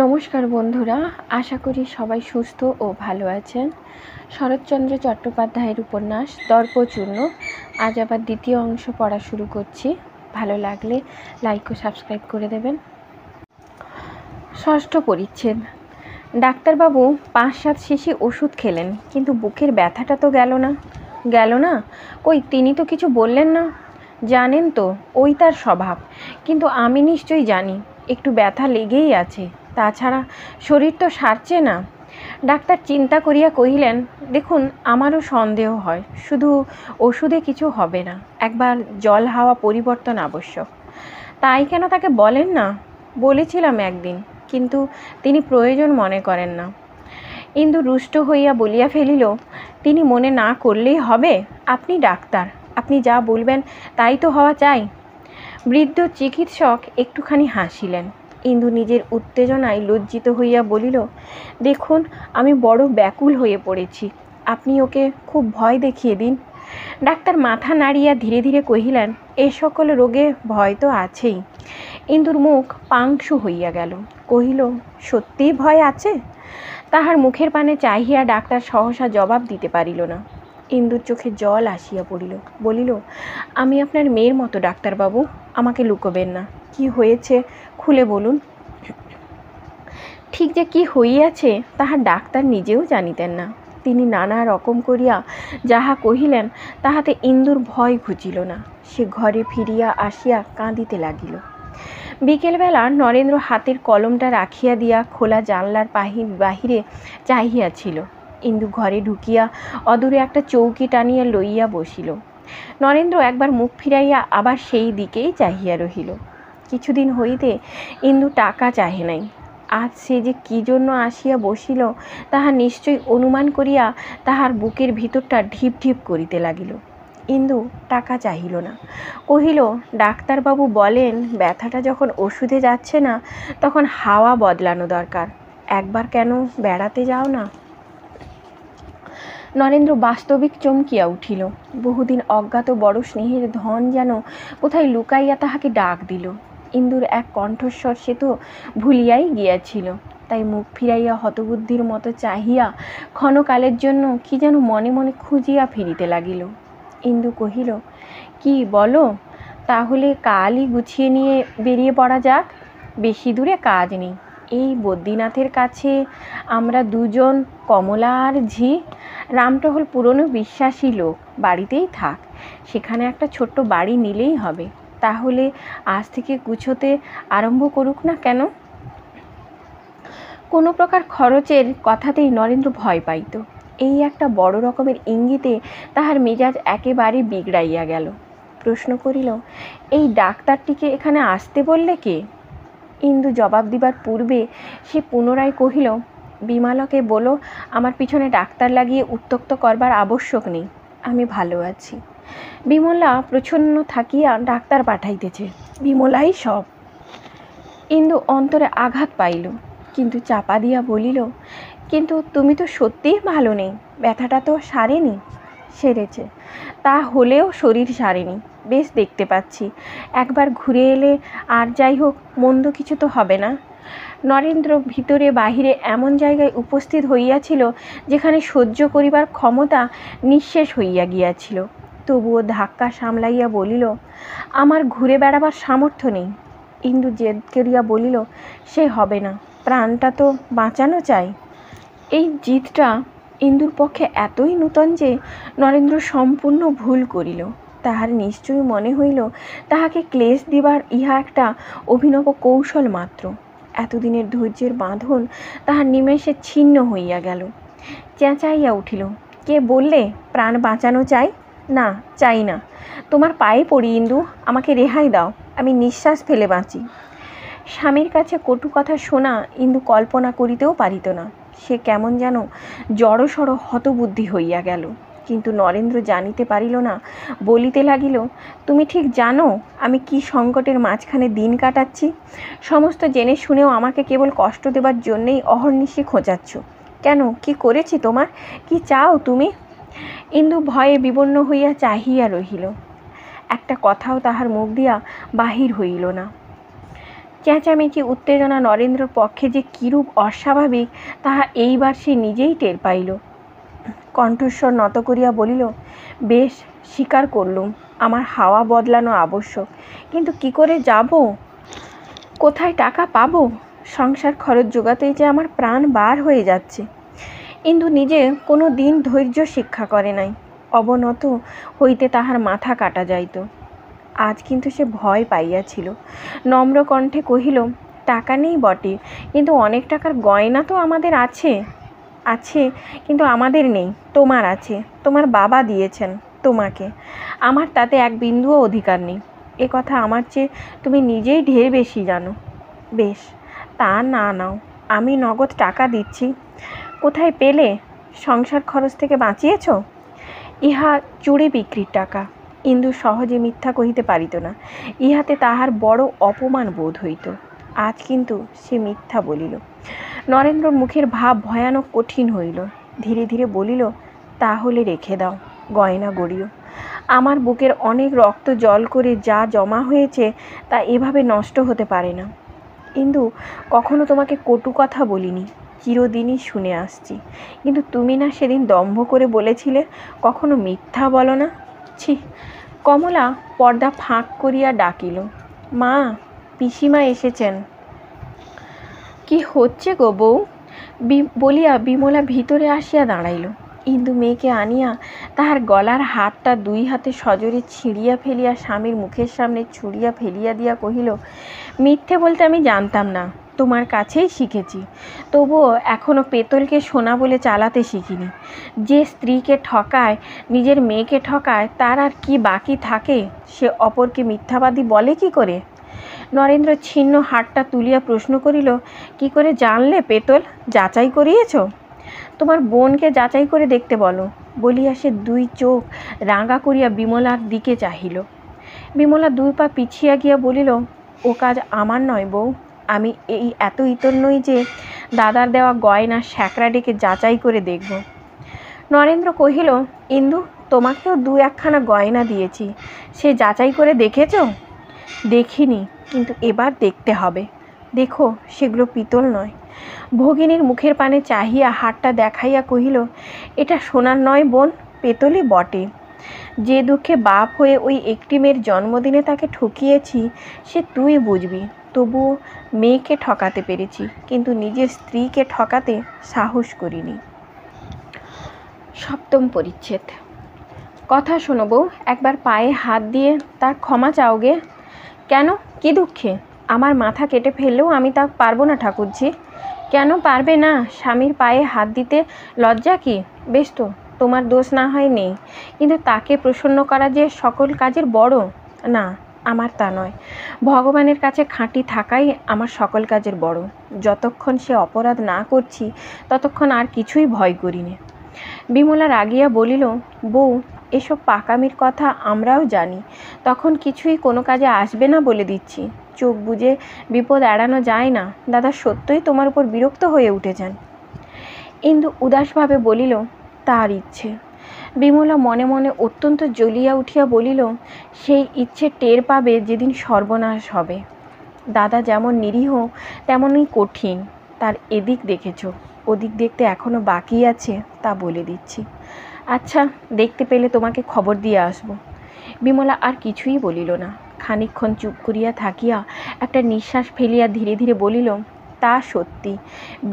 নমস্কার বন্ধুরা, আশা করি সবাই সুস্থ ও ভালো আছেন। শরৎচন্দ্র চট্টোপাধ্যায়ের উপন্যাস দর্পচূর্ণ আজ আবার দ্বিতীয় অংশ পড়া শুরু করছি। ভালো লাগলে লাইক ও সাবস্ক্রাইব করে দেবেন। ষষ্ঠ পরিচ্ছেদ। ডাক্তারবাবু 5-7 শিশি ওষুধ খেলেন, কিন্তু বুকের ব্যথাটা তো গেল না। কই, তিনি তো কিছু বললেন না। জানেন তো, ওই তার স্বভাব। কিন্তু আমি নিশ্চয়ই জানি একটু ব্যথা লেগেই আছে, তাছাড়া শরীর তো সারছে না। ডাক্তার চিন্তা করিয়া কহিলেন, দেখুন, আমারও সন্দেহ হয়, শুধু ওষুধে কিছু হবে না, একবার জল হাওয়া পরিবর্তন আবশ্যক। তাই কেন তাকে বলেন না? বলেছিলাম একদিন, কিন্তু তিনি প্রয়োজন মনে করেন না। ইন্দু রুষ্ট হইয়া বলিয়া ফেলিল, তিনি মনে না করলেই হবে? আপনি ডাক্তার, আপনি যা বলবেন তাই তো হওয়া চাই। বৃদ্ধ চিকিৎসক একটুখানি হাসিলেন। ইন্দু নিজের উত্তেজনায় লজ্জিত হইয়া বলিল, দেখুন, আমি বড় ব্যাকুল হয়ে পড়েছি, আপনি ওকে খুব ভয় দেখিয়ে দিন। ডাক্তার মাথা নাড়িয়া ধীরে ধীরে কহিলেন, এ সকল রোগে ভয় তো আছেই। ইন্দুর মুখ পাংশু হইয়া গেল। কহিল, সত্যিই ভয় আছে? তাহার মুখের পানে চাহিয়া ডাক্তার সহসা জবাব দিতে পারিল না। ইন্দুর চোখে জল আসিয়া পড়িল। বলিল, আমি আপনার মেয়ের মতো ডাক্তারবাবু, আমাকে লুকোবেন না। কি হয়েছে খুলে বলুন। ঠিক যে কি হইয়াছে তাহা ডাক্তার নিজেও জানিতেন না। তিনি নানা রকম করিয়া যাহা কহিলেন তাহাতে ইন্দুর ভয় ঘুচিল না। সে ঘরে ফিরিয়া আসিয়া কাঁদিতে লাগিল। বিকেলবেলা নরেন্দ্র হাতের কলমটা রাখিয়া দিয়া খোলা জানলার বাহিরে চাহিয়াছিল। ইন্দু ঘরে ঢুকিয়া অদূরে একটা চৌকি টানিয়া লইয়া বসিল। নরেন্দ্র একবার মুখ ফিরাইয়া আবার সেই দিকেই চাহিয়া রহিল। কিছুদিন হইতে ইন্দু টাকা চাহে নাই। আজ সে যে কি জন্য আসিয়া বসিল তাহা নিশ্চয় অনুমান করিয়া তাহার বুকের ভিতরটা ঢিপ ঢিপ করিতে লাগিল। ইন্দু টাকা চাহিল না। কহিল, ডাক্তারবাবু বলেন ব্যথাটা যখন ওষুধে যাচ্ছে না তখন হাওয়া বদলানো দরকার, একবার কেন বেড়াতে যাও না? নরেন্দ্র বাস্তবিক চমকিয়া উঠিল। বহুদিন অজ্ঞাত বড় স্নেহের ধন যেন কোথায় লুকাইয়া তাহাকে ডাক দিল। ইন্দুর এক কণ্ঠস্বর সে তো ভুলিয়াই গিয়াছিল, তাই মুখ ফিরাইয়া হতবুদ্ধির মতো চাহিয়া ক্ষণকালের জন্য কি যেন মনে মনে খুঁজিয়া ফিরিতে লাগিল। ইন্দু কহিল, কি বলো? তাহলে কালই গুছিয়ে নিয়ে বেরিয়ে পড়া যাক। বেশি দূরে কাজ নেই, এই বদ্রীনাথের কাছে আমরা দুজন, কমলা আর ঝি। রামটহল পুরনো বিশ্বাসী লোক, বাড়িতেই থাক। সেখানে একটা ছোট্ট বাড়ি নিলেই হবে। তাহলে আজ থেকে গুছোতে আরম্ভ করুক না কেন? কোনো প্রকার খরচের কথাতেই নরেন্দ্র ভয় পাইত। এই একটা বড় রকমের ইঙ্গিতে তাহার মেজাজ একেবারে বিগড়াইয়া গেল। প্রশ্ন করিল, এই ডাক্তারটিকে এখানে আসতে বললে কে? ইন্দু জবাব দিবার পূর্বে সে পুনরায় কহিল, বিমলাকে বলো আমার পিছনে ডাক্তার লাগিয়ে উত্ত্যক্ত করবার আবশ্যক নেই, আমি ভালো আছি। বিমলা প্রচ্ছন্ন থাকিয়া ডাক্তার পাঠাইতেছে, বিমলাই সব। ইন্দু অন্তরে আঘাত পাইল, কিন্তু চাপা দিয়া বলিল, কিন্তু তুমি তো সত্যিই ভালো নেই, ব্যথাটা তো সারেনি। সেরেছে, তা হলেও শরীর সারেনি, বেশ দেখতে পাচ্ছি। একবার ঘুরে এলে আর যাই হোক, মন্দ কিছু তো হবে না। নরেন্দ্র ভিতরে বাহিরে এমন জায়গায় উপস্থিত হইয়াছিল যেখানে সহ্য করিবার ক্ষমতা নিঃশেষ হইয়া গিয়াছিল। তবুও ধাক্কা সামলাইয়া বলিল, আমার ঘুরে বেড়াবার সামর্থ্য নেই। ইন্দু জেদ করিয়া বলিল, সে হবে না, প্রাণটা তো বাঁচানো চাই। এই জিদটা ইন্দুর পক্ষে এতই নূতন যে নরেন্দ্র সম্পূর্ণ ভুল করিল। তাহার নিশ্চয়ই মনে হইল তাহাকে ক্লেশ দিবার ইহা একটা অভিনব কৌশল মাত্র। এতদিনের ধৈর্যের বাঁধন তাহার নিমেষে ছিন্ন হইয়া গেল। চেঁচাইয়া উঠিল, কে বললে প্রাণ বাঁচানো চাই? না, চাই না। তোমার পায়ে পড়ি ইন্দু, আমাকে রেহাই দাও, আমি নিঃশ্বাস ফেলে বাঁচি। স্বামীর কাছে কটু কথা শোনা ইন্দু কল্পনা করিতেও পারিত না। সে কেমন যেন জড়সড় হতবুদ্ধি হইয়া গেল। কিন্তু নরেন্দ্র জানিতে পারিল না। বলিতে লাগিল, তুমি ঠিক জানো আমি কি সংকটের মাঝখানে দিন কাটাচ্ছি? সমস্ত জেনে শুনেও আমাকে কেবল কষ্ট দেবার জন্যেই অহর্নিশি খোঁচাচ্ছ। কেন, কি করেছি তোমার? কি চাও তুমি? ইন্দু ভয়ে বিবর্ণ হইয়া চাহিয়া রহিল। একটা কথাও তাহার মুখ দিয়া বাহির হইল না। চেঁচামেচি উত্তেজনা নরেন্দ্রর পক্ষে যে কীরূপ অস্বাভাবিক তাহা এইবার সে নিজেই টের পাইল। কণ্ঠস্বর নত করিয়া বলিল, বেশ, স্বীকার করলুম আমার হাওয়া বদলানো আবশ্যক, কিন্তু কি করে যাব? কোথায় টাকা পাবো? সংসার খরচ জোগাতেই যে আমার প্রাণ বার হয়ে যাচ্ছে। ইন্দু নিজে কোনো দিন ধৈর্য শিক্ষা করে নাই। অবনত হইতে তাহার মাথা কাটা যাইত। আজ কিন্তু সে ভয় পাইয়াছিল। নম্র কণ্ঠে কহিল, টাকা নেই বটে, কিন্তু অনেক টাকার গয়না তো আমাদের আছে। আছে, কিন্তু আমাদের নেই, তোমার আছে। তোমার বাবা দিয়েছেন তোমাকে, আমার তাতে এক বিন্দুও অধিকার নেই। এ কথা আমার চেয়ে তুমি নিজেই ঢের বেশি জানো। বেশ, তা না নাও, আমি নগদ টাকা দিচ্ছি। কোথায় পেলে? সংসার খরচ থেকে বাঁচিয়েছ? ইহা চুড়ি বিক্রির টাকা। ইন্দু সহজে মিথ্যা কহিতে পারিত না। ইহাতে তাহার বড় অপমান বোধ হইত। আজ কিন্তু সে মিথ্যা বলিল। নরেন্দ্রর মুখের ভাব ভয়ানক কঠিন হইল। ধীরে ধীরে বলিল, তাহলে রেখে দাও, গয়না গড়িও। আমার বুকের অনেক রক্ত জল করে যা জমা হয়েছে তা এভাবে নষ্ট হতে পারে না। ইন্দু, কখনো তোমাকে কটু কথা বলিনি, চিরদিনই শুনে আসছি, কিন্তু তুমি না সেদিন দম্ভ করে বলেছিলে কখনো মিথ্যা বলো না। ছি! কমলা পর্দা ফাঁক করিয়া ডাকিল, মা, পিসিমা এসেছেন। কি হচ্ছে গো বউ? বলিয়া বিমলা ভিতরে আসিয়া দাঁড়াইল। ইন্দু মেয়েকে আনিয়া তাহার গলার হাতটা দুই হাতে সজোরে ছিঁড়িয়া ফেলিয়া স্বামীর মুখের সামনে ছুঁড়িয়া ফেলিয়া দিয়া কহিল, মিথ্যে বলতে আমি জানতাম না, তোমার কাছেই শিখেছি। তবুও এখনও পেতলকে সোনা বলে চালাতে শিখিনি। যে স্ত্রীকে ঠকায়, নিজের মেয়েকে ঠকায়, তার আর কি বাকি থাকে? সে অপরকে মিথ্যাবাদী বলে কি করে? নরেন্দ্র ছিন্ন হাতটা তুলিয়া প্রশ্ন করিল, কি করে জানলে পেতল? যাচাই করিয়েছ? তোমার বোনকে যাচাই করে দেখতে বলো। বলিয়া সে দুই চোখ রাঙা করিয়া বিমলার দিকে চাহিল। বিমলা দুই পা পিছিয়া গিয়া বলিল, ও কাজ আমার নয় বউ। আমি এই এত ইতর নই যে দাদার দেওয়া গয়না স্যাকরা ডেকে যাচাই করে দেখব। নরেন্দ্র কহিল, ইন্দু, তোমাকেও দু একখানা গয়না দিয়েছি, সে যাচাই করে দেখেছ? দেখিনি, কিন্তু এবার দেখতে হবে। দেখো, সেগুলো পিতল নয়। ভগিনীর মুখের পানে চাহিয়া হাতটা দেখাইয়া কহিল, এটা সোনার নয় বোন, পেতলই বটে। যে দুঃখে বাপ হয়ে ওই একটি মেয়ের জন্মদিনে তাকে ঠকিয়েছি সে তুই বুঝবি। তবুও মেয়েকে ঠকাতে পেরেছি, কিন্তু নিজের স্ত্রীকে ঠকাতে সাহস করিনি। সপ্তম পরিচ্ছেদ। কথা শোনো বউ, একবার পায়ে হাত দিয়ে তার ক্ষমা চাওগে। কেন, কি দুঃখে? আমার মাথা কেটে ফেললেও আমি তা পারবো না ঠাকুরজি। কেন পারবে না? স্বামীর পায়ে হাত দিতে লজ্জা কি? বেশ তো, তোমার দোষ না হয় নেই, কিন্তু তাকে প্রসন্ন করা যে সকল কাজের বড় না, আমার তা নয়। ভগবানের কাছে খাঁটি থাকাই আমার সকল কাজের বড়। যতক্ষণ সে অপরাধ না করছি ততক্ষণ আর কিছুই ভয় করি না। বিমলা রাগিয়া বলিল, বউ, এসব পাকামির কথা আমরাও জানি, তখন কিছুই কোনো কাজে আসবে না বলে দিচ্ছি। চোখ বুজে বিপদ এড়ানো যায় না। দাদা সত্যই তোমার উপর বিরক্ত হয়ে উঠেছেন। ইন্দু উদাসভাবে বলিল, তার ইচ্ছে। বিমলা মনে মনে অত্যন্ত জ্বলিয়া উঠিয়া বলিল, সেই ইচ্ছে টের পাবে যেদিন সর্বনাশ হবে। দাদা যেমন নিরীহ তেমনই কঠিন। তার এদিক দেখেছ, ওদিক দেখতে এখনো বাকি আছে, তা বলে দিচ্ছি। আচ্ছা, দেখতে পেলে তোমাকে খবর দিয়ে আসব। বিমলা আর কিছুই বলিল না। খানিকক্ষণ চুপ করিয়া থাকিয়া একটা নিঃশ্বাস ফেলিয়া ধীরে ধীরে বলিল, তা সত্যি,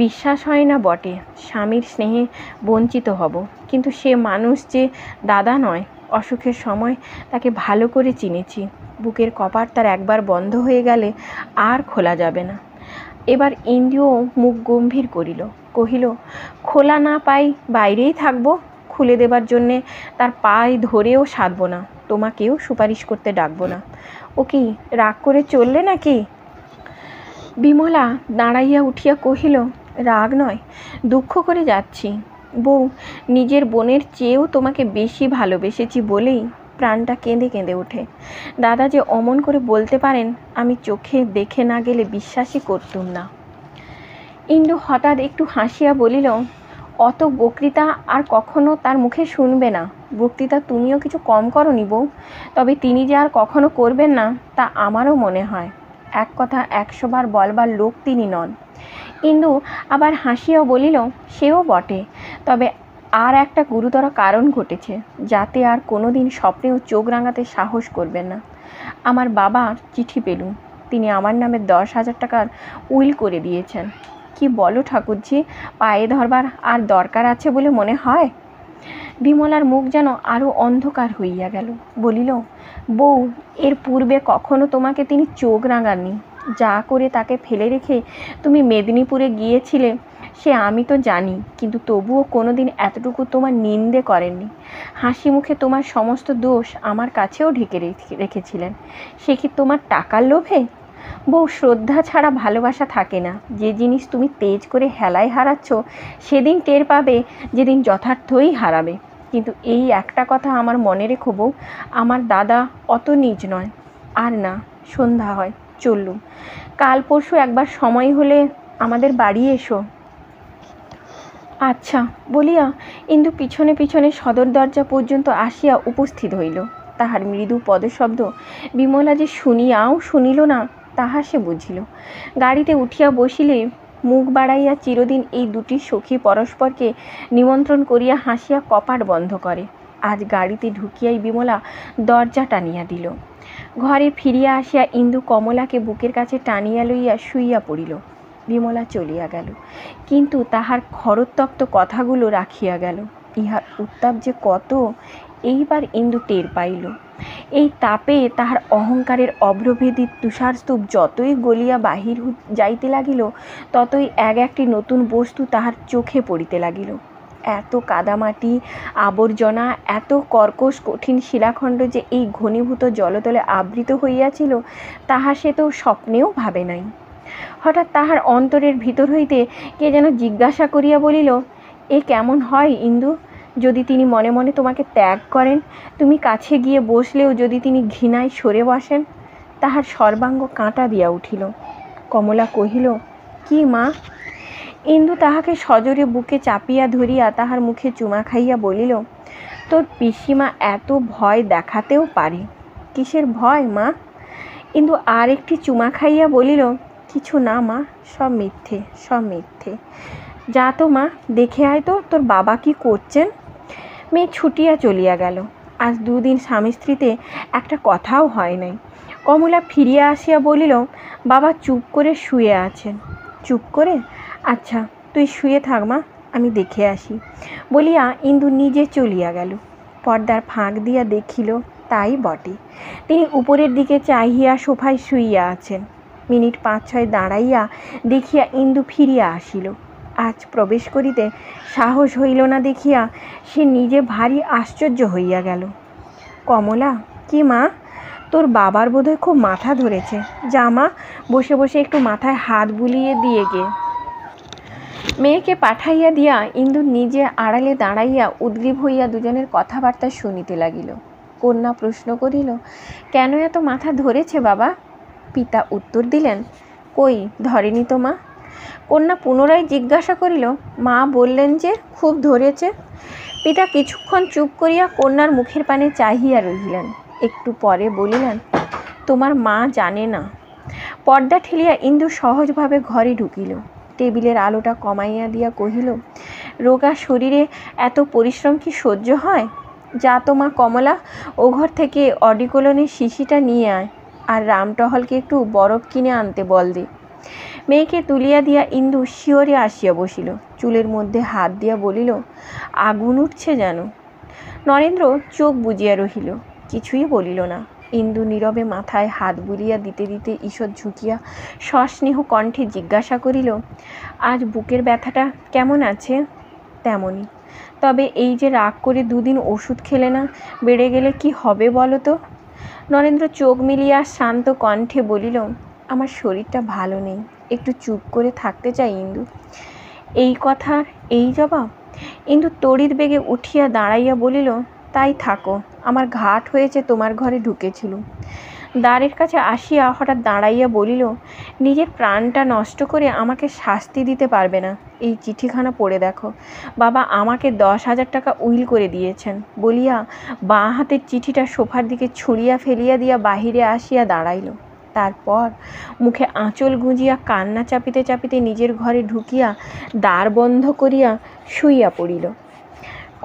বিশ্বাস হয় না বটে, স্বামীর স্নেহে বঞ্চিত হব, কিন্তু সে মানুষ যে দাদা নয়। অসুখের সময় তাকে ভালো করে চিনেছি। বুকের কপাট তার একবার বন্ধ হয়ে গেলে আর খোলা যাবে না। এবার ইন্দ্রিয় মুখ গম্ভীর করিল, কহিল, খোলা না পাই বাইরেই থাকবো, খুলে দেবার জন্যে তার পায়ে ধরেও সাধব না, তোমাকেও সুপারিশ করতে ডাকবো না। ও কি রাগ করে চললে নাকি? বিমলা দাঁড়াইয়া উঠিয়া কহিল, রাগ নয়, দুঃখ করে যাচ্ছি। বউ, নিজের বোনের চেয়েও তোমাকে বেশি ভালোবেসেছি বলেই প্রাণটা কেঁদে কেঁদে ওঠে। দাদা যে অমন করে বলতে পারেন আমি চোখে দেখে না গেলে বিশ্বাসই করতুম না। ইন্দু হঠাৎ একটু হাসিয়া বলিল, অত বক্তৃতা আর কখনো তার মুখে শুনবে না। বক্তৃতা তুমিও কিছু কম করনি বউ, তবে তিনি যে আর কখনো করবেন না তা আমারও মনে হয়। এক কথা 100 বার বলবার লোক তিনি নন। ইন্দু আবার হাসিয়াও বলিল, সেও বটে, তবে আর একটা গুরুতর কারণ ঘটেছে, যাতে আর কোনোদিন স্বপ্নেও চোখ রাঙাতে সাহস করবেন না। আমার বাবার চিঠি পেলুম, তিনি আমার নামে 10,000 টাকার উইল করে দিয়েছেন। কি বলো ঠাকুরজি, পায়ে ধরবার আর দরকার আছে বলে মনে হয়? বিমলার মুখ যেন আরও অন্ধকার হইয়া গেল। বলিল, বউ, এর পূর্বে কখনো তোমাকে তিনি চোখ রাঙাননি। যা করে তাকে ফেলে রেখে তুমি মেদিনীপুরে গিয়েছিলে সে আমি তো জানি, কিন্তু তবুও কোনোদিন এতটুকু তোমার নিন্দে করেননি। হাসি মুখে তোমার সমস্ত দোষ আমার কাছেও ঢেকে রেখেছিলেন। সে কি তোমার টাকার লোভে? বউ, শ্রদ্ধা ছাড়া ভালোবাসা থাকে না। যে জিনিস তুমি তেজ করে হেলায় হারাচ্ছ সেদিন টের পাবে যেদিন যথার্থই হারাবে। কিন্তু এই একটা কথা আমার মনে রেখো বউ, আমার দাদা অত নীচ নয়। আর না, সন্ধ্যা হয়, চললুম। কাল পরশু একবার সময় হলে আমাদের বাড়ি এসো। আচ্ছা বলিয়া ইন্দু পিছনে পিছনে সদর দরজা পর্যন্ত আসিয়া উপস্থিত হইল। তাহার মৃদু পদশব্দ বিমলা যে শুনিয়াও শুনিল না তাহা সে বুঝিল। গাড়িতে উঠিয়া বসিলে মুখ বাড়াইয়া চিরদিন এই দুটি সখী পরস্পরকে নিমন্ত্রণ করিয়া হাসিয়া কপাট বন্ধ করে। আজ গাড়িতে ঢুকিয়াই বিমলা দরজা টানিয়া দিল। ঘরে ফিরিয়া আসিয়া ইন্দু কমলাকে বুকের কাছে টানিয়া লইয়া শুইয়া পড়িল। বিমলা চলিয়া গেল, কিন্তু তাহার খরোত্তপ্ত কথাগুলো রাখিয়া গেল। ইহার উত্তাপ যে কত এইবার ইন্দু টের পাইল। এই তাপে তাহার অহংকারের অভ্রভেদী তুষারস্তূপ যতই গলিয়া বাহির যাইতে লাগিল, ততই এক একটি নতুন বস্তু তাহার চোখে পড়িতে লাগিল। এত কাদামাটি আবর্জনা, এত কর্কশ কঠিন শিলাখণ্ড যে এই ঘনীভূত জলতলে আবৃত হইয়াছিল, তাহা সে তো স্বপ্নেও ভাবে নাই। হঠাৎ তাহার অন্তরের ভিতর হইতে কে যেন জিজ্ঞাসা করিয়া বলিল, এ কেমন হয় ইন্দু? যদি তিনি মনে মনে তোমাকে ত্যাগ করেন, তুমি কাছে গিয়ে বসলেও যদি তিনি ঘৃণায় সরে বসেন? তাহার সর্বাঙ্গ কাঁটা দিয়া উঠিল। কমলা কহিল, কি মা? ইন্দু তাহাকে সজোরে বুকে চাপিয়া ধরিয়া তাহার মুখে চুমা খাইয়া বলিল, তোর পিসিমা এত ভয় দেখাতেও পারে। কিসের ভয় মা? ইন্দু আর একটি চুমা খাইয়া বলিল, কিছু না মা, সব মিথ্যে, সব মিথ্যে। যা তো মা, দেখে আয় তো তোর বাবা কি করছেন। মেয়ে ছুটিয়া চলিয়া গেল। আজ 2 দিন স্বামী স্ত্রীতে একটা কথাও হয় নাই। কমলা ফিরিয়া আসিয়া বলিল, বাবা চুপ করে শুয়ে আছেন। চুপ করে? আচ্ছা তুই শুয়ে থাক মা, আমি দেখে আসি বলিয়া ইন্দু নিজে চলিয়া গেল। পর্দার ফাঁক দিয়া দেখিল, তাই বটে। তিনি উপরের দিকে চাহিয়া সোফায় শুইয়া আছেন। মিনিট 5-6 দাঁড়াইয়া দেখিয়া ইন্দু ফিরিয়া আসিল। আজ প্রবেশ করিতে সাহস হইল না দেখিয়া সে নিজে ভারী আশ্চর্য হইয়া গেল। কমলা, কি মা, তোর বাবার বোধহয় খুব মাথা ধরেছে। যা মা, বসে বসে একটু মাথায় হাত বুলিয়ে দিয়ে গে। মেয়েকে পাঠাইয়া দিয়া ইন্দু নিজে আড়ালে দাঁড়াইয়া উদ্গ্রীব হইয়া দুজনের কথাবার্তা শুনিতে লাগিল। কন্যা প্রশ্ন করিল, কেন এত মাথা ধরেছে বাবা? পিতা উত্তর দিলেন, কই ধরেনি তো মা। কন্যা পুনরায় জিজ্ঞাসা করিল, মা বললেন যে খুব ধরেছে। পিতা কিছুক্ষণ চুপ করিয়া কন্যার মুখের পানে চাহিয়া রহিলেন। একটু পরে বলিলেন, তোমার মা জানে না। পর্দা ঠেলিয়া ইন্দু সহজভাবে ঘরে ঢুকিল। টেবিলের আলোটা কমাইয়া দিয়া কহিল, রোগা শরীরে এত পরিশ্রম কি সহ্য হয়? যা তো মা কমলা, ও ঘর থেকে অডিকোলনের শিশিটা নিয়ে আয়, আর রামটহলকে একটু বরফ কিনে আনতে বল দে। মেয়েকে তুলিয়া দিয়া ইন্দু শিয়রে আসিয়া বসিল। চুলের মধ্যে হাত দিয়া বলিল, আগুন উঠছে যেন। নরেন্দ্র চোখ বুজিয়া রহিল, কিছুই বলিল না। ইন্দু নীরবে মাথায় হাত বুলিয়া দিতে দিতে ঈষৎ ঝুঁকিয়া সস্নেহ কণ্ঠে জিজ্ঞাসা করিল, আজ বুকের ব্যথাটা কেমন আছে? তেমনই। তবে এই যে রাগ করে 2 দিন ওষুধ খেলে না, বেড়ে গেলে কি হবে বলো তো? নরেন্দ্র চোখ মিলিয়া শান্ত কণ্ঠে বলিল, আমার শরীরটা ভালো নেই, একটু চুপ করে থাকতে চাই ইন্দু। এই কথার এই জবাব? ইন্দু তড়িৎ বেগে উঠিয়া দাঁড়াইয়া বলিল, তাই থাকো, আমার ঘাট হয়েছে তোমার ঘরে ঢুকেছিলুম। দ্বারের কাছে আসিয়া হঠাৎ দাঁড়াইয়া বলিল, নিজের প্রাণটা নষ্ট করে আমাকে শাস্তি দিতে পারবে না। এই চিঠিখানা পড়ে দেখো, বাবা আমাকে 10,000 টাকা উইল করে দিয়েছেন বলিয়া বাঁ হাতের চিঠিটা সোফার দিকে ছুঁড়িয়া ফেলিয়া দিয়া বাহিরে আসিয়া দাঁড়াইল। তারপর মুখে আঁচল গুঁজিয়া কান্না চাপিতে চাপিতে নিজের ঘরে ঢুকিয়া দ্বার বন্ধ করিয়া শুইয়া পড়িল।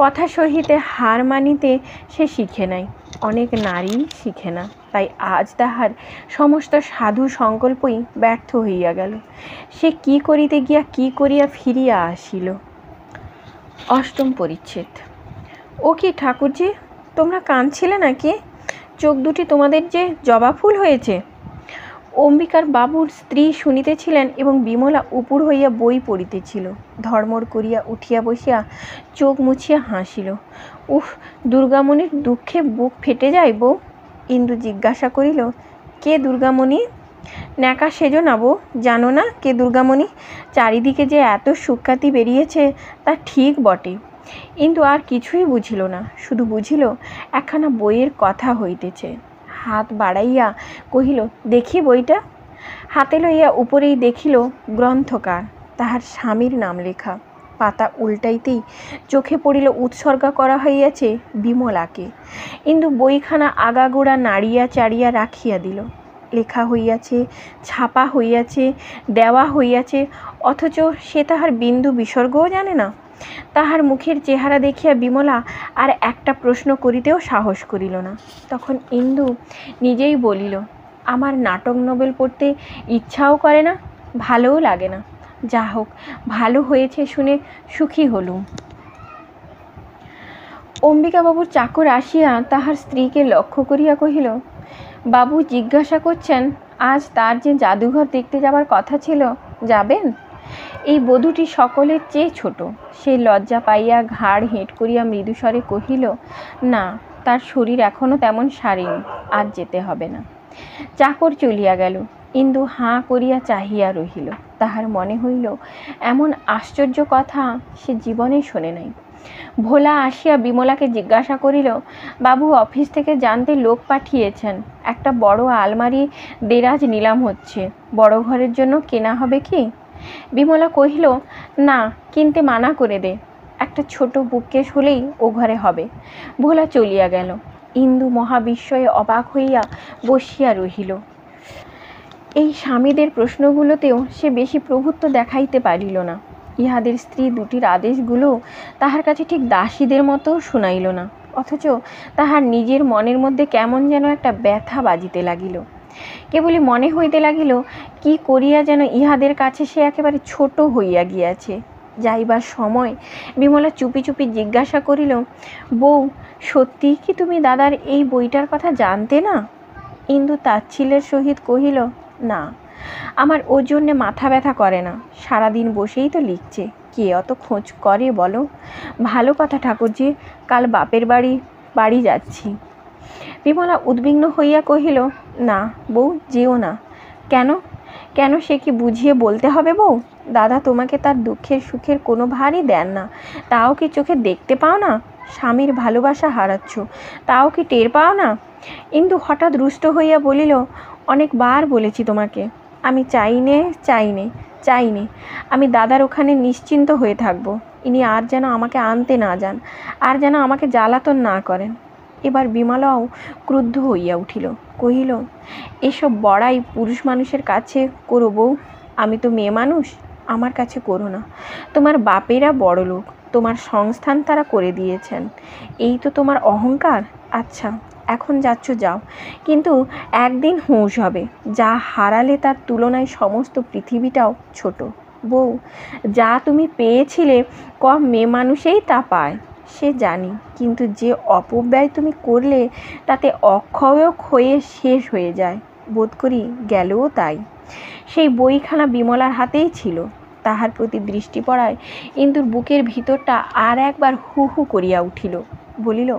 কথা সহিতে হার মানিতে সে শিখে নাই, অনেক নারী শিখে না। তাই আজ তাহার সমস্ত সাধু সংকল্পই ব্যর্থ হইয়া গেল। সে কি করিতে গিয়া কি করিয়া ফিরিয়া আসিল। অষ্টম পরিচ্ছেদ। ও কি ঠাকুরজি, তোমরা কাঁদছিলে নাকি? চোখ দুটি তোমাদের যে জবা ফুল হয়েছে। অম্বিকার বাবুর স্ত্রী শুনিতেছিলেন এবং বিমলা উপুড় হইয়া বই পড়িতেছিল। ধর্মর করিয়া উঠিয়া বসিয়া চোখ মুছিয়া হাসিল। উফ, দুর্গামণির দুঃখে বুক ফেটে যায় বউ। ইন্দু জিজ্ঞাসা করিল, কে দুর্গামণি? ন্যাকা সেজো না বউ, জানো না কে দুর্গামণি? চারিদিকে যে এত সুখ্যাতি বেরিয়েছে তা ঠিক বটে। ইন্দু আর কিছুই বুঝিল না, শুধু বুঝিল একখানা বইয়ের কথা হইতেছে। হাত বাড়াইয়া কহিল, দেখি বইটা। হাতে লইয়া উপরেই দেখিল গ্রন্থকার, তাহার স্বামীর নাম লেখা। পাতা উল্টাইতেই চোখে পড়িল উৎসর্গা করা হইয়াছে বিমলাকে। ইন্দু বইখানা আগাগোড়া নাড়িয়া চাড়িয়া রাখিয়া দিল। লেখা হইয়াছে, ছাপা হইয়াছে, দেওয়া হইয়াছে, অথচ সে তাহার বিন্দু বিসর্গও জানে না। তাহার মুখের চেহারা দেখিয়া বিমলা আর একটা প্রশ্ন করিতেও সাহস করিল না। তখন ইন্দু নিজেই বলিল, আমার নাটক নোবেল পড়তে ইচ্ছাও করে না, ভালোও লাগে না। যা হোক, ভালো হয়েছে শুনে সুখী হলুম। অম্বিকাবাবুর চাকর আসিয়া তাহার স্ত্রীকে লক্ষ্য করিয়া কহিল, বাবু জিজ্ঞাসা করছেন আজ তার যে জাদুঘর দেখতে যাবার কথা ছিল, যাবেন? এই বধূটি সকলের চেয়ে ছোট। সে লজ্জা পাইয়া ঘাড় হেঁট করিয়া মৃদুস্বরে কহিল, না, তার শরীর এখনো তেমন সারেনি, আজ যেতে হবে না। চাকর চলিয়া গেল। ইন্দু হাঁ করিয়া চাহিয়া রহিল। তাহার মনে হইল এমন আশ্চর্য কথা সে জীবনে শোনে নাই। ভোলা আসিয়া বিমলাকে জিজ্ঞাসা করিল, বাবু অফিস থেকে জানতে লোক পাঠিয়েছেন, একটা বড় আলমারি দেরাজ নিলাম হচ্ছে, বড় ঘরের জন্য কেনা হবে কি? বিমলা কহিল, না, কিনতে মানা করে দে, একটা ছোট বুককেস হলেই ও ঘরে হবে। ভোলা চলিয়া গেল। ইন্দু মহাবিস্ময়ে অবাক হইয়া বসিয়া রহিল। এই স্বামীদের প্রশ্নগুলোতেও সে বেশি প্রভুত্ব দেখাইতে পারিল না। ইহাদের স্ত্রী দুটির আদেশগুলো তাহার কাছে ঠিক দাসীদের মতো শুনাইল না, অথচ তাহার নিজের মনের মধ্যে কেমন যেন একটা ব্যথা বাজিতে লাগিল। কেবলই মনে হইতে লাগিল, কি করিয়া যেন ইহাদের কাছে সে একেবারে ছোট হইয়া গিয়াছে। যাইবার সময় বিমলা চুপি চুপি জিজ্ঞাসা করিল, বউ, সত্যি কি তুমি দাদার এই বইটার কথা জানতে না? ইন্দু তাচ্ছিল্যের সহিত কহিল, না, আমার ওর জন্যে মাথা ব্যথা করে না, সারাদিন বসেই তো লিখছে, কে অত খোঁজ করে বলো? ভালো কথা ঠাকুরজি, কাল বাপের বাড়ি যাচ্ছি। বিমলা উদ্বিগ্ন হইয়া কহিল, না বউ, যেও না। কেন? কেন সে কি বুঝিয়ে বলতে হবে বউ? দাদা তোমাকে তার দুঃখের সুখের কোনো ভারই দেন না, তাও কি চোখে দেখতে পাও না? স্বামীর ভালোবাসা হারাচ্ছ, তাও কি টের পাও না? ইন্দু হঠাৎ রুষ্ট হইয়া বলিল, অনেকবার বলেছি তোমাকে, আমি চাইনে আমি দাদার ওখানে নিশ্চিন্ত হয়ে থাকবো। ইনি আর যেন আমাকে আনতে না যান, আর যেন আমাকে জ্বালাতন না করেন। এবার বিমলাও ক্রুদ্ধ হইয়া উঠিল, কহিল, এসব বড়াই পুরুষ মানুষের কাছে করো বউ, আমি তো মেয়ে মানুষ, আমার কাছে করো না। তোমার বাপেরা বড় লোক, তোমার সংস্থান তারা করে দিয়েছেন, এই তো তোমার অহংকার। আচ্ছা, এখন যাচ্ছ যাও, কিন্তু একদিন হুঁশ হবে, যা হারালে তার তুলনায় সমস্ত পৃথিবীটাও ছোট। বউ, যা তুমি পেয়েছিলে কম মেয়ে মানুষেই তা পায়, সে জানি, কিন্তু যে অপব্যয় তুমি করলে তাতে অক্ষয় হয়ে শেষ হয়ে যায়, বোধ করি গেলেও তাই। সেই বইখানা বিমলার হাতেই ছিল। তাহার প্রতি দৃষ্টি পড়ায় ইন্দুর বুকের ভিতরটা আর একবার হু হু করিয়া উঠিল। বলিল,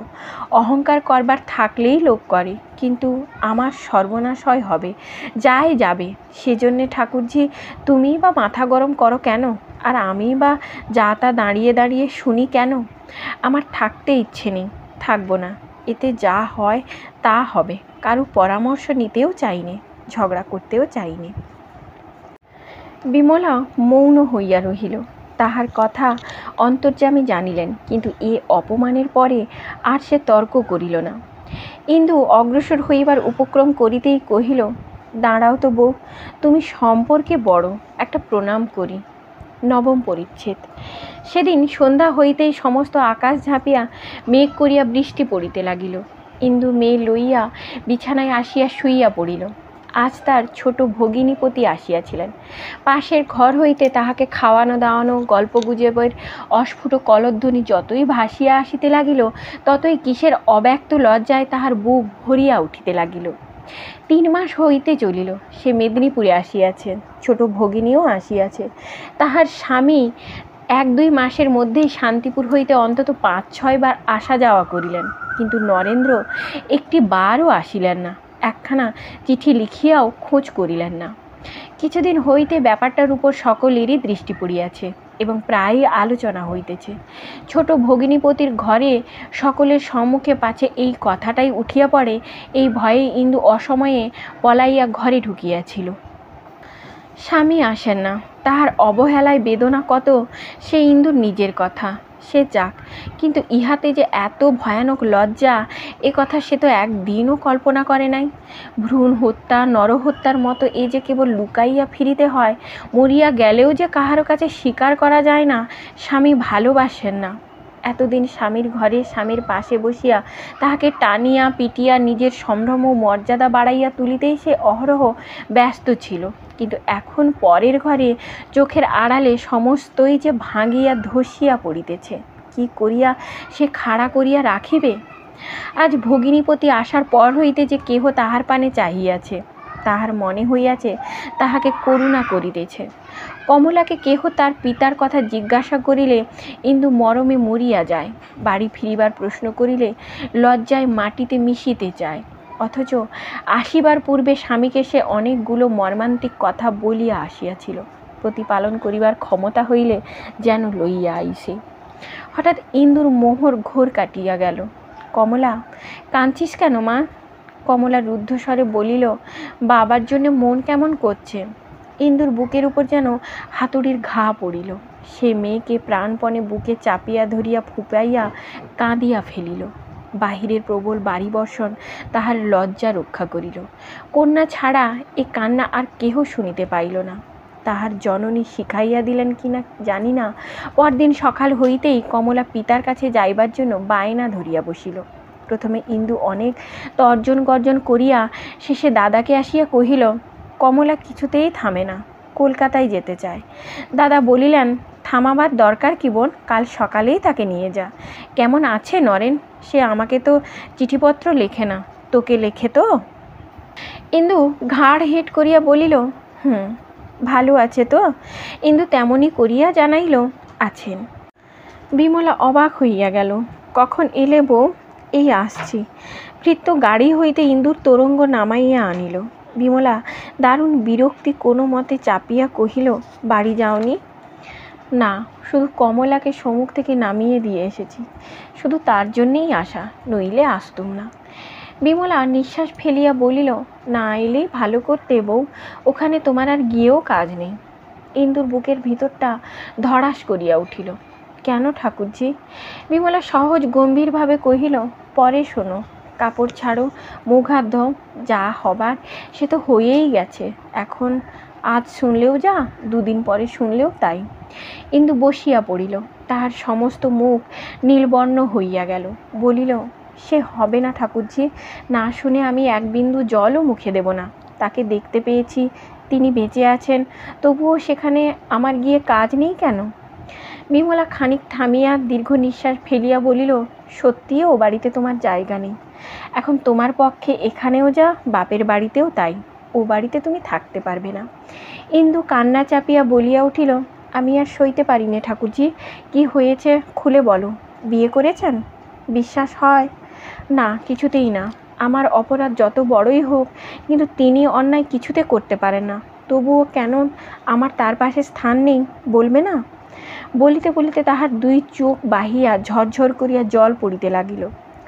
অহংকার করবার থাকলেই লোক করে, কিন্তু আমার সর্বনাশ হবে, যাই যাবে। সেজন্যে ঠাকুরজি তুমি বা মাথা গরম করো কেন, আর আমি বা যা তা দাঁড়িয়ে দাঁড়িয়ে শুনি কেন? আমার থাকতে ইচ্ছে নেই, থাকবো না, এতে যা হয় তা হবে, কারো পরামর্শ নিতেও চাইনি, ঝগড়া করতেও চাইনি। বিমলা মৌন হইয়া রহিল। তাহার কথা অন্তর্যামী জানিলেন, কিন্তু এ অপমানের পরে আর সে তর্ক করিল না। ইন্দু অগ্রসর হইবার উপক্রম করিতেই কহিল, দাঁড়াও তো বউ, তুমি সম্পর্কে বড়, একটা প্রণাম করি। নবম পরিচ্ছেদ। সেদিন সন্ধ্যা হইতেই সমস্ত আকাশ ঝাঁপিয়া মেঘ করিয়া বৃষ্টি পড়িতে লাগিল। ইন্দু মেয়ে লইয়া বিছানায় আসিয়া শুইয়া পড়িল। আজ তার ছোট ভগিনীপতি আসিয়াছিলেন। পাশের ঘর হইতে তাহাকে খাওয়ানো দাওয়ানো গল্পগুজবের অস্ফুট কলধ্বনি যতই ভাসিয়া আসিতে লাগিল, ততই কিসের অব্যক্ত লজ্জায় তাহার বুক ভরিয়া উঠিতে লাগিল। 3 মাস হইতে চলিল, সে মেদিনীপুরে আসিয়াছে, ছোট ভগিনীও আসিয়াছে। তাহার স্বামী 1-2 মাসের মধ্যেই শান্তিপুর হইতে অন্তত 5-6 বার আসা যাওয়া করিলেন, কিন্তু নরেন্দ্র একটি বারও আসিলেন না। একখানা চিঠি লিখিয়াও খোঁজ করিলেন না। কিছুদিন হইতে ব্যাপারটার উপর সকলেরই দৃষ্টি পড়িয়াছে এবং প্রায়ই আলোচনা হইতেছে। ছোট ভগিনীপতির ঘরে সকলের সম্মুখে পাছে এই কথাটাই উঠিয়া পড়ে, এই ভয়ে ইন্দু অসময়ে পলাইয়া ঘরে ঢুকিয়াছিল। স্বামী আসেন না, তাহার অবহেলায় বেদনা কত সে ইন্দুর নিজের কথা, সে যাক, কিন্তু ইহাতে যে এত ভয়ানক লজ্জা এ কথা সে তো একদিনও কল্পনা করে নাই। ভ্রূণ হত্যা, নরহত্যার মতো এ যে কেবল লুকাইয়া ফিরিতে হয়, মরিয়া গেলেও যে কাহারও কাছে স্বীকার করা যায় না স্বামী ভালোবাসেন না। এতদিন স্বামীর ঘরে স্বামীর পাশে বসিয়া তাহাকে টানিয়া পিটিয়া নিজের সম্ভ্রম ও মর্যাদা বাড়াইয়া তুলিতেই সে অহরহ ব্যস্ত ছিল, কিন্তু এখন পরের ঘরে চোখের আড়ালে সমস্তই যে ভাঙিয়া ধসিয়া পড়িতেছে, কি করিয়া সে খাড়া করিয়া রাখিবে? আজ ভগিনীপতি আসার পর হইতে যে কেহ তাহার পানে চাহিয়াছে, তাহার মনে হইয়াছে তাহাকে করুণা করিতেছে। কমলাকে কেহ তার পিতার কথা জিজ্ঞাসা করিলে ইন্দু মরমে মরিয়া যায়, বাড়ি ফিরিবার প্রশ্ন করিলে লজ্জায় মাটিতে মিশিতে চায়। অথচ আসিবার পূর্বে স্বামীকে সে অনেকগুলো মর্মান্তিক কথা বলিয়া আসিয়াছিল, প্রতিপালন করিবার ক্ষমতা হইলে যেন লইয়া আইসে। হঠাৎ ইন্দুর মোহর ঘোর কাটিয়া গেল। কমলা, কাঁদছিস কেন মা? কমলা রুদ্ধস্বরে বলিল, বাবার জন্য মন কেমন করছে। ইন্দুর বুকের উপর যেন হাতুড়ির ঘা পড়িল। সে মেয়েকে প্রাণপণে বুকে চাপিয়া ধরিয়া ফুপাইয়া কাঁদিয়া ফেলিল। বাহিরের প্রবল বাড়ি বর্ষণ তাহার লজ্জা রক্ষা করিল। কন্যা ছাড়া এ কান্না আর কেহ শুনিতে পাইল না। তাহার জননী শিখাইয়া দিলেন কিনা জানি না, পরদিন সকাল হইতেই কমলা পিতার কাছে যাইবার জন্য বায়না ধরিয়া বসিল। প্রথমে ইন্দু অনেক তর্জন গর্জন করিয়া শেষে দাদাকে আসিয়া কহিল, কমলা কিছুতেই থামে না, কলকাতায় যেতে চায়। দাদা বলিলেন, থামাবার দরকার কি বোন, কাল সকালেই তাকে নিয়ে যা। কেমন আছে নরেন? সে আমাকে তো চিঠিপত্র লেখে না, তোকে লেখে তো? ইন্দু ঘাড় হেঁট করিয়া বলিল, ভালো আছে তো? ইন্দু তেমনি করিয়া জানাইল, আছেন। বিমলা অবাক হইয়া গেল। কখন এলে বউ? এই আসছি। ভৃত্য গাড়ি হইতে ইন্দুর তোরঙ্গ নামাইয়া আনিল। বিমলা দারুণ বিরক্তি কোনো মতে চাপিয়া কহিল, বাড়ি যাওনি? না, শুধু কমলাকে সম্মুখ থেকে নামিয়ে দিয়ে এসেছি, শুধু তার জন্যেই আসা, নইলে আসতুম না। বিমলা নিঃশ্বাস ফেলিয়া বলিল, না এলেই ভালো করতে বউ, ওখানে তোমার আর গিয়েও কাজ নেই। ইন্দুর বুকের ভিতরটা ধড়াস করিয়া উঠিল। কেন ঠাকুরজি? বিমলা সহজ গম্ভীরভাবে কহিল, পরে শোনো, কাপড় ছাড়ো, মুখ হাত ধোও, যা হবার সে তো হয়েই গেছে। এখন আজ শুনলেও যা, 2 দিন পরে শুনলেও তাই। ইন্দু বসিয়া পড়িল। তাহার সমস্ত মুখ নীলবর্ণ হইয়া গেল। বলিল, সে হবে না ঠাকুরজি, না শুনে আমি এক বিন্দু জলও মুখে দেব না। তাকে দেখতে পেয়েছি, তিনি বেঁচে আছেন, তবুও সেখানে আমার গিয়ে কাজ নেই কেন? বিমলা খানিক থামিয়া দীর্ঘ নিঃশ্বাস ফেলিয়া বলিল, সত্যিই ও বাড়িতে তোমার জায়গা নেই। এখন তোমার পক্ষে এখানেও যা, বাপের বাড়িতেও তাই, ও বাড়িতে তুমি থাকতে পারবে না। ইন্দু কান্না চাপিয়া বলিয়া উঠিল, আমি আর সইতে পারি নে ঠাকুরজি, কি হয়েছে খুলে বলো। বিয়ে করেছেন? বিশ্বাস হয় না, কিছুতেই না। আমার অপরাধ যত বড়ই হোক, কিন্তু তিনি অন্যায় কিছুতে করতে পারেন না, তবুও কেন আমার তার পাশে স্থান নেই বলবে না? বলিতে বলিতে তাহার 2 চোখ বাহিয়া ঝরঝর করিয়া জল পড়িতে লাগিল।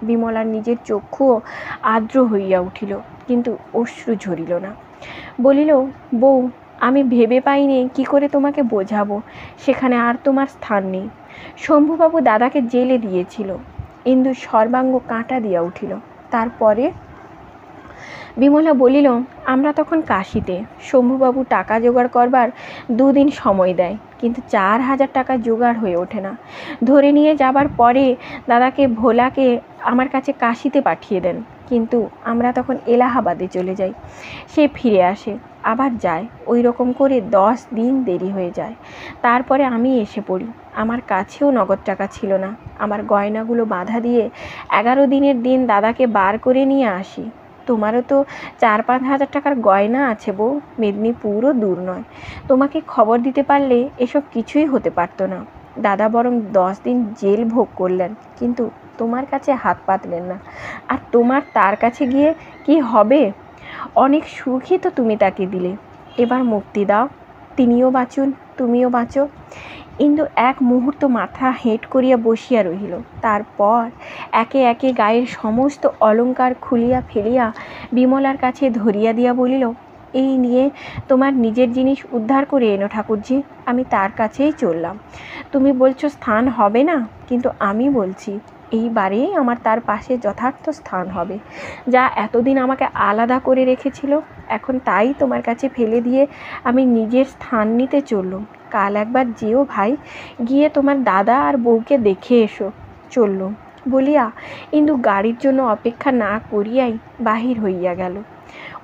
বিমলার নিজের চক্ষুও আর্দ্র হইয়া উঠিল, কিন্তু অশ্রু ঝরিল না। বলিল, বউ, আমি ভেবে পাইনি কি করে তোমাকে বোঝাবো, সেখানে আর তোমার স্থান নেই। শম্ভুবাবু দাদাকে জেলে দিয়েছিল। ইন্দুর সর্বাঙ্গ কাঁটা দিয়া উঠিল। তারপরে বিমলা বলিল, আমরা তখন কাশিতে। শম্ভুবাবু টাকা জোগাড় করবার 2 দিন সময় দেয়, কিন্তু 4,000 টাকা জোগাড় হয়ে ওঠে না। ধরে নিয়ে যাবার পরে দাদাকে ভোলাকে আমার কাছে কাশিতে পাঠিয়ে দেন, কিন্তু আমরা তখন এলাহাবাদে চলে যাই। সে ফিরে আসে, আবার যায়, ওই রকম করে 10 দিন দেরি হয়ে যায়। তারপরে আমি এসে পড়ি। আমার কাছেও নগদ টাকা ছিল না। আমার গয়নাগুলো বাঁধা দিয়ে 11 দিনের দিন দাদাকে বার করে নিয়ে আসি। তোমারও তো 4-5 হাজার টাকার গয়না আছে বউ, মেদিনীপুরও দূর নয়। তোমাকে খবর দিতে পারলে এসব কিছুই হতে পারতো না। দাদা বরং 10 দিন জেল ভোগ করলেন, কিন্তু তোমার কাছে হাত পাতলেন না। আর তোমার তার কাছে গিয়ে কি হবে? অনেক সুখই তো তুমি তাকে দিলে। এবার মুক্তি দাও, তিনিও বাঁচুন, তুমিও বাঁচো। ইন্দু এক মুহূর্ত মাথা হেঁট করিয়া বসিয়া রহিল। তারপর একে একে গায়ের সমস্ত অলঙ্কার খুলিয়া ফেলিয়া বিমলার কাছে ধরিয়া দিয়া বলিল, এই নিয়ে তোমার নিজের জিনিস উদ্ধার করে এনো ঠাকুরজি, আমি তার কাছেই চললাম। তুমি বলছো স্থান হবে না, কিন্তু আমি বলছি এইবারেই আমার তার পাশে যথার্থ স্থান হবে। যা এতদিন আমাকে আলাদা করে রেখেছিল, এখন তাই তোমার কাছে ফেলে দিয়ে আমি নিজের স্থান নিতে চললুম। কাল একবার যেও ভাই, গিয়ে তোমার দাদা আর বউকে দেখে এসো। চললুম বলিয়া ইন্দু গাড়ির জন্য অপেক্ষা না করিয়াই বাহির হইয়া গেল।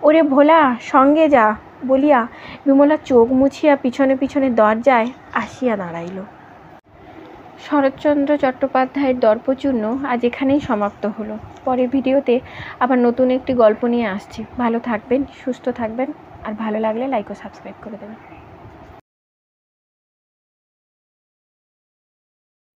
ওরে ভোলা, সঙ্গে যা বলিয়া বিমলা চোখ মুছিয়া পিছনে পিছনে দরজায় আসিয়া দাঁড়াইল। শরৎচন্দ্র চট্টোপাধ্যায়ের দর্পচূর্ণ আজ এখানেই সমাপ্ত হলো। পরের ভিডিওতে আবার নতুন একটি গল্প নিয়ে আসছি। ভালো থাকবেন, সুস্থ থাকবেন, আর ভালো লাগলে লাইক ও সাবস্ক্রাইব করে দেবেন।